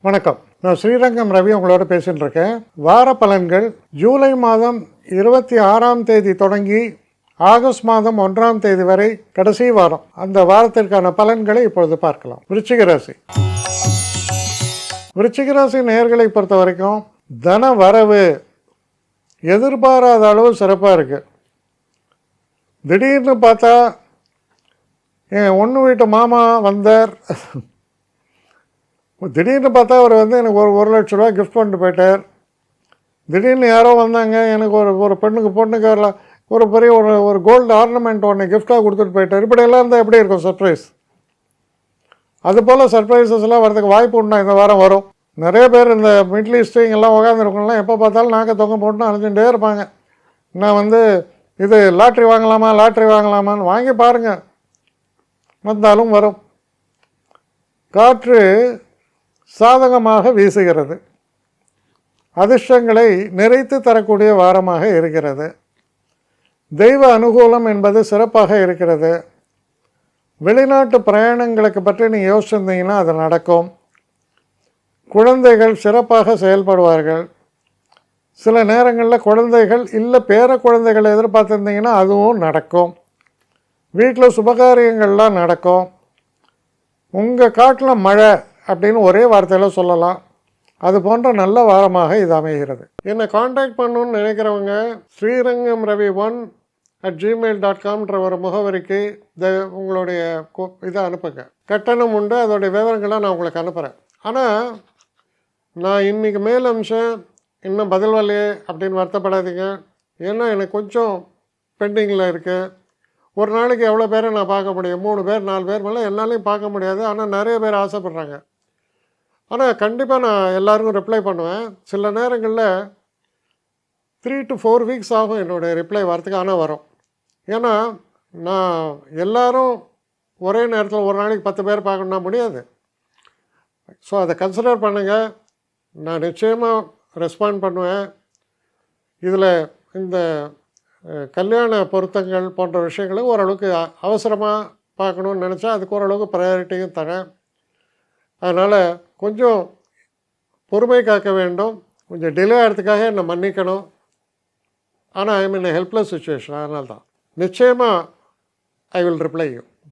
வணக்கம். நான் ஸ்ரீரங்கம் ரவி உங்களோட பேசிட்டு இருக்கேன். வார பலன்கள் ஜூலை மாதம் 26ஆம் தேதி தொடங்கி ஆகஸ்ட் மாதம் 1ஆம் தேதி வரை கடைசி வாரம். அந்த வாரத்திற்கான பலன்களை இப்பொழுது பார்க்கலாம். விருச்சிக ராசி. விருச்சிக ராசி நேயர்களை பொறுத்த வரைக்கும் தன வரவு எதிர்பாராத அளவு சிறப்பாக இருக்குது. திடீர்னு பார்த்தா என் ஒன்று வீட்டு மாமா வந்தார். திடீர்னு பார்த்தா அவர் எனக்கு ஒரு லட்ச ரூபா கிஃப்ட் பண்ணிட்டு போயிட்டார். திடீர்னு யாரோ வந்தாங்க, எனக்கு ஒரு பொண்ணுக்கு ஒரு பெரிய ஒரு கோல்டு ஆர்னமெண்ட் ஒன்று கிஃப்டாக கொடுத்துட்டு போயிட்டார். இப்படியெல்லாம் இருந்தால் எப்படி இருக்கும் சர்ப்ரைஸ்? அதுபோல் சர்ப்ரைசஸ்லாம் வரதுக்கு வாய்ப்பு உண்டா? இந்த வாரம் வரும். நிறைய பேர் இந்த மிடில் ஈஸ்ட்டு இங்கெல்லாம் உட்காந்துருக்கோம்லாம் எப்போ பார்த்தாலும் நாக்க தொங்க போட்டுன்னு அலைஞ்சுட்டே இருப்பாங்க. நான் இது லாட்ரி வாங்கலாமான்னு வாங்கி பாருங்கள், வந்தாலும் வரும். காற்று சாதகமாக வீசுகிறது. அதிர்ஷ்டங்களை நிறைத்து தரக்கூடிய வாரமாக இருக்கிறது. தெய்வ அனுகூலம் என்பது சிறப்பாக இருக்கிறது. வெளிநாட்டு பிரயாணங்களுக்கு பற்றி நீங்கள் யோசிச்சிருந்தீங்கன்னா அது நடக்கும். குழந்தைகள் சிறப்பாக செயல்படுவார்கள். சில நேரங்களில் குழந்தைகள் இல்லை பேர குழந்தைகளை எதிர்பார்த்துருந்தீங்கன்னா அதுவும் நடக்கும். வீட்டில் சுபகாரியங்கள்லாம் நடக்கும். உங்கள் காட்டில் மழை அப்படின்னு ஒரே வார்த்தையில் சொல்லலாம். அது போன்ற நல்ல வாரமாக இது அமைகிறது. என்னை காண்டாக்ட் பண்ணணுன்னு நினைக்கிறவங்க ஸ்ரீரங்கம் ரவி 1@gmail.comன்ற ஒரு முகவரிக்கு உங்களுடைய இதை அனுப்புங்க. கட்டணம் உண்டு, அதோடைய விவரங்களை நான் உங்களுக்கு அனுப்புகிறேன். ஆனால் நான் இன்றைக்கி மேல் அம்சம் இன்னும் பதில் வரலையே அப்படின்னு வருத்தப்படாதீங்க. ஏன்னா எனக்கு கொஞ்சம் பெண்டிங்கில் இருக்குது. ஒரு நாளைக்கு எவ்வளோ பேரை நான் பார்க்க முடியும்? 3 பேர் 4 பேர் மேலே என்னாலையும் பார்க்க முடியாது. ஆனால் நிறைய பேர் ஆசைப்பட்றாங்க. ஆனால் கண்டிப்பாக நான் எல்லாருக்கும் ரிப்ளை பண்ணுவேன். சில நேரங்களில் 3 to 4 வீக்ஸ் ஆகும் என்னுடைய ரிப்ளை வரத்துக்கு. ஆனால் வரும். ஏன்னா நான் எல்லோரும் ஒரே நேரத்தில் ஒரு நாளைக்கு 10 பேர் பார்க்கணுன்னா முடியாது. ஸோ அதை கன்சிடர் பண்ணுங்கள். நான் நிச்சயமாக ரெஸ்பாண்ட் பண்ணுவேன். இதில் இந்த கல்யாண பொருத்தங்கள் போன்ற விஷயங்களை ஓரளவுக்கு அவசரமாக பார்க்கணுன்னு நினச்சா அதுக்கு ஓரளவுக்கு ப்ரையாரிட்டியும் தரேன். அதனால் கொஞ்சம் பொறுமை காக்க வேண்டும். கொஞ்சம் டிலே ஆகிறதுக்காக என்னை மன்னிக்கணும். ஆனால் ஐ மீன் ஹெல்ப்லெஸ் சுச்சுவேஷன். அதனால தான் நிச்சயமாக ஐ வில் ரிப்ளை யூ.